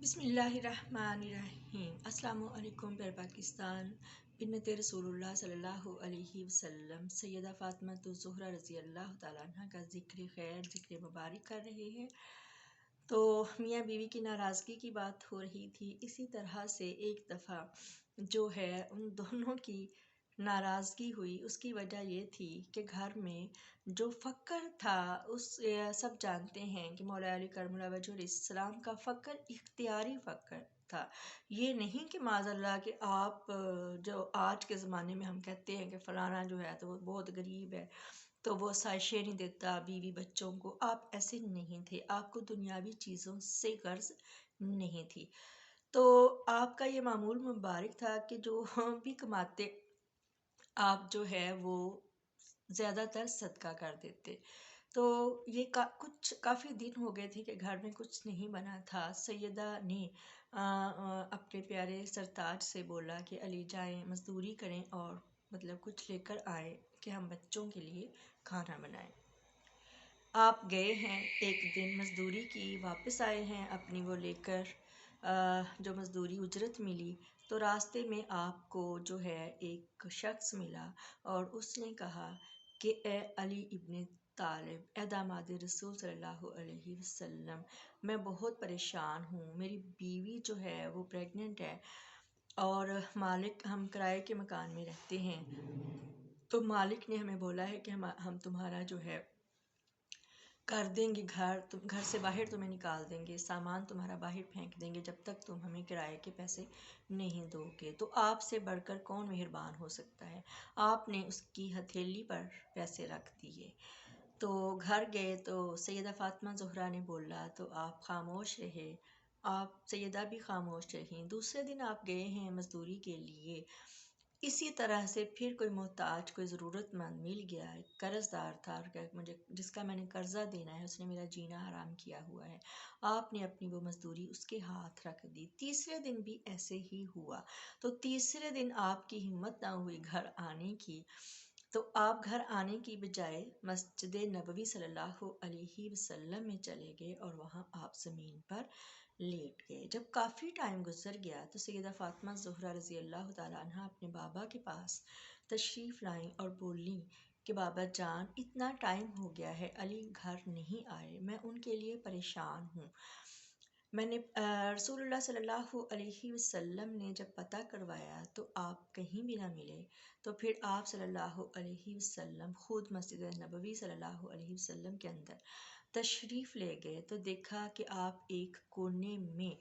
بسم اللہ الرحمن الرحیم۔ السلام علیکم پیارے پاکستان۔ بنت رسول اللہ صلی اللہ علیہ وسلم سیدہ فاطمہ الزہرا رضی اللہ تعالیٰ عنہ کا ذکر خیر، ذکر مبارک کر رہے ہیں۔ تو میاں بیوی کی ناراضگی کی بات ہو رہی تھی۔ اسی طرح سے ایک دفعہ جو ہے ان دونوں کی ناراضگی ہوئی، اس کی وجہ یہ تھی کہ گھر میں جو فقر تھا، اس سب جانتے ہیں کہ مولا علی کرم اللہ وجہ السلام کا فقر اختیاری فقر تھا۔ یہ نہیں کہ معاذ اللہ کہ آپ جو آج کے زمانے میں ہم کہتے ہیں کہ فلانا جو ہے تو وہ بہت غریب ہے تو وہ سائشے نہیں دیتا بیوی بچوں کو، آپ ایسے نہیں تھے، آپ کو دنیاوی چیزوں سے غرض نہیں تھی۔ تو آپ کا یہ معمول مبارک تھا کہ جو بھی کماتے آپ جو ہے وہ زیادہ تر صدقہ کر دیتے۔ تو یہ کافی دن ہو گئے تھے کہ گھر میں کچھ نہیں بنا تھا۔ سیدہ نے اپنے پیارے سرتاج سے بولا کہ علی جائیں مزدوری کریں اور مطلب کچھ لے کر آئیں کہ ہم بچوں کے لیے کھانا بنائیں۔ آپ گئے ہیں، ایک دن مزدوری کی، واپس آئے ہیں اپنی وہ لے کر جو مزدوری اجرت ملی، تو راستے میں آپ کو جو ہے ایک شخص ملا اور اس نے کہا کہ اے علی ابن طالب، اے داماد رسول صلی اللہ علیہ وسلم، میں بہت پریشان ہوں، میری بیوی جو ہے وہ پریگننٹ ہے اور مالک، ہم کرائے کے مکان میں رہتے ہیں، تو مالک نے ہمیں بولا ہے کہ ہم تمہارا جو ہے کر دیں گے، گھر سے باہر تمہیں نکال دیں گے، سامان تمہارا باہر پھینک دیں گے جب تک تم ہمیں کرائے کے پیسے نہیں دو گے۔ تو آپ سے بڑھ کر کون مہربان ہو سکتا ہے؟ آپ نے اس کی ہتھیلی پر پیسے رکھ دیے۔ تو گھر گئے تو سیدہ فاطمہ زہرا نے بولا تو آپ خاموش رہے، آپ سیدہ بھی خاموش رہیں۔ دوسرے دن آپ گئے ہیں مزدوری کے لیے، اسی طرح سے پھر کوئی محتاج، کوئی ضرورت مند مل گیا، ایک قرض دار تھا اور کہ مجھے جس کا میں نے قرضہ دینا ہے، اس نے میرا جینا حرام کیا ہوا ہے، آپ نے اپنی وہ مزدوری اس کے ہاتھ رکھ دی۔ تیسرے دن بھی ایسے ہی ہوا، تو تیسرے دن آپ کی ہمت نہ ہوئی گھر آنے کی، تو آپ گھر آنے کی بجائے مسجد نبوی صلی اللہ علیہ وسلم میں چلے گئے اور وہاں آپ زمین پر لیٹ گئے۔ جب کافی ٹائم گزر گیا تو سیدہ فاطمہ زہرا رضی اللہ تعالیٰ عنہ اپنے بابا کے پاس تشریف لائیں اور بولیں کہ بابا جان، اتنا ٹائم ہو گیا ہے، علی گھر نہیں آئے، میں ان کے لیے پریشان ہوں۔ میں نے رسول اللہ صلی اللہ علیہ وسلم نے جب پتہ کروایا تو آپ کہیں بھی نہ ملے، تو پھر آپ صلی اللہ علیہ وسلم خود مسجد نبوی صلی اللہ علیہ وسلم کے اندر تشریف لے گئے تو دیکھا کہ آپ ایک کونے میں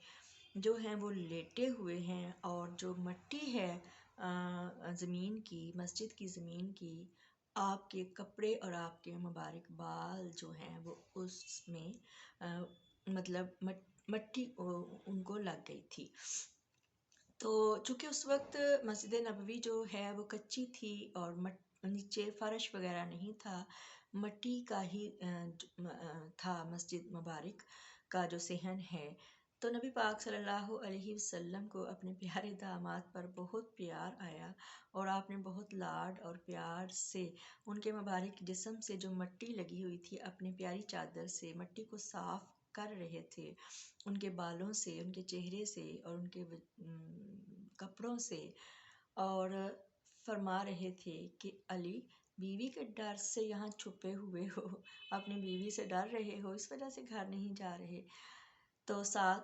جو ہیں وہ لیٹے ہوئے ہیں اور جو مٹی ہے زمین کی، مسجد کی زمین کی، آپ کے کپڑے اور آپ کے مبارک بال جو ہیں وہ اس میں مطلب مٹی ان کو لگ گئی تھی۔ تو چونکہ اس وقت مسجد نبوی جو ہے وہ کچی تھی اور نیچے فرش وغیرہ نہیں تھا، مٹی کا ہی تھا مسجد مبارک کا جو صحن ہے، تو نبی پاک صلی اللہ علیہ وسلم کو اپنے پیارے داماد پر بہت پیار آیا اور آپ نے بہت لاڈ اور پیار سے ان کے مبارک جسم سے جو مٹی لگی ہوئی تھی اپنی پیاری چادر سے مٹی کو صاف کر رہے تھے، ان کے بالوں سے، ان کے چہرے سے اور ان کے کپڑوں سے، اور فرما رہے تھے کہ علی، بیوی کے ڈر سے یہاں چھپے ہوئے ہو، اپنی بیوی سے ڈر رہے ہو، اس وجہ سے گھر نہیں جا رہے۔ تو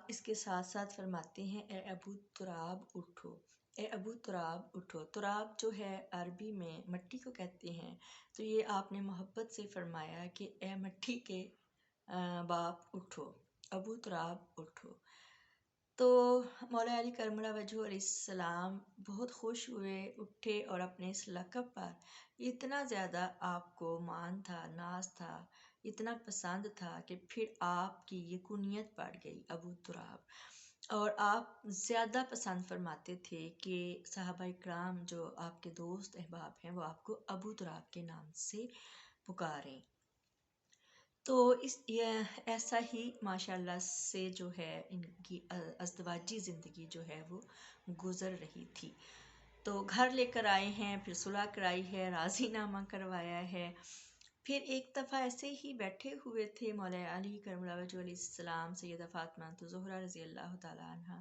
اس کے ساتھ ساتھ فرماتے ہیں اے ابو تراب اٹھو، اے ابو تراب اٹھو۔ تراب جو ہے عربی میں مٹی کو کہتے ہیں، تو یہ آپ نے محبت سے فرمایا کہ اے مٹی کے باپ اٹھو، ابو تراب اٹھو۔ تو مولا علی کرم اللہ وجہہ علیہ السلام بہت خوش ہوئے، اٹھے اور اپنے اس لقب پر اتنا زیادہ آپ کو مان تھا، ناز تھا، اتنا پسند تھا کہ پھر آپ کی یہ کنیت پڑ گئی ابو تراب، اور آپ زیادہ پسند فرماتے تھے کہ صحابہ اکرام جو آپ کے دوست احباب ہیں وہ آپ کو ابو تراب کے نام سے پکاریں۔ تو ایسا ہی ماشاءاللہ سے جو ہے ان کی ازدواجی زندگی جو ہے وہ گزر رہی تھی۔ تو گھر لے کر آئے ہیں، پھر صلح کرائی ہے، راضی نامہ کروایا ہے، پھر ایک دفعہ ایسے ہی بیٹھے ہوئے تھے مولا علی کرم اللہ وجہہ علیہ السلام، سیدہ فاطمہ تو زہرا رضی اللہ تعالیٰ عنہ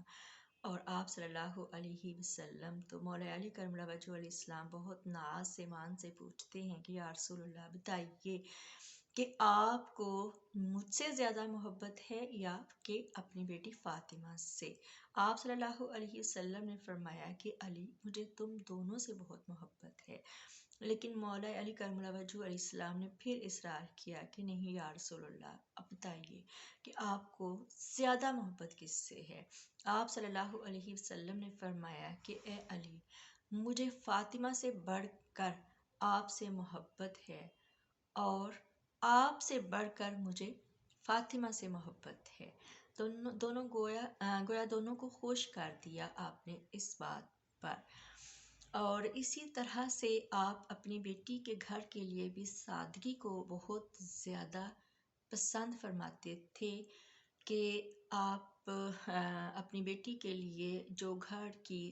اور آپ صلی اللہ علیہ وسلم، تو مولا علی کرم اللہ وجہہ علیہ السلام بہت ناز سے مان سے پوچھتے ہیں کہ یا رسول اللہ بتائیے کہ آپ کو مجھ سے زیادہ محبت ہے یا کہ اپنی بیٹی فاطمہ سے؟ آپ صلی اللہ علیہ وسلم نے فرمایا کہ علی، مجھے تم دونوں سے بہت محبت ہے۔ لیکن مولا علی کرم اللہ وجہہ علیہ السلام نے پھر اصرار کیا کہ نہیں یا رسول اللہ، اب بتائیے کہ آپ کو زیادہ محبت کس سے ہے؟ آپ صلی اللہ علیہ وسلم نے فرمایا کہ اے علی، مجھے فاطمہ سے بڑھ کر آپ سے محبت ہے، اور آپ سے بڑھ کر مجھے فاطمہ سے محبت ہے۔ دونوں گویا دونوں کو خوش کر دیا آپ نے اس بات پر۔ اور اسی طرح سے آپ اپنی بیٹی کے گھر کے لیے بھی سادگی کو بہت زیادہ پسند فرماتے تھے کہ آپ اپنی بیٹی کے لیے جو گھر کی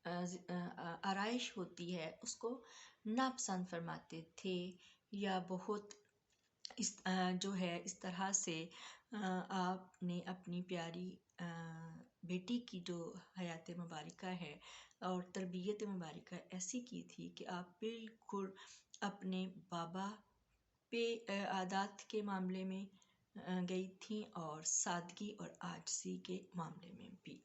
آرائش ہوتی ہے اس کو ناپسند فرماتے تھے، یا بہت جو ہے اس طرح سے آپ نے اپنی پیاری بیٹی کی جو حیات مبارکہ ہے اور تربیت مبارکہ ایسی کی تھی کہ آپ بالکل اپنے بابا پہ عادات کے معاملے میں گئی تھیں اور سادگی اور عاجزی کے معاملے میں بھی۔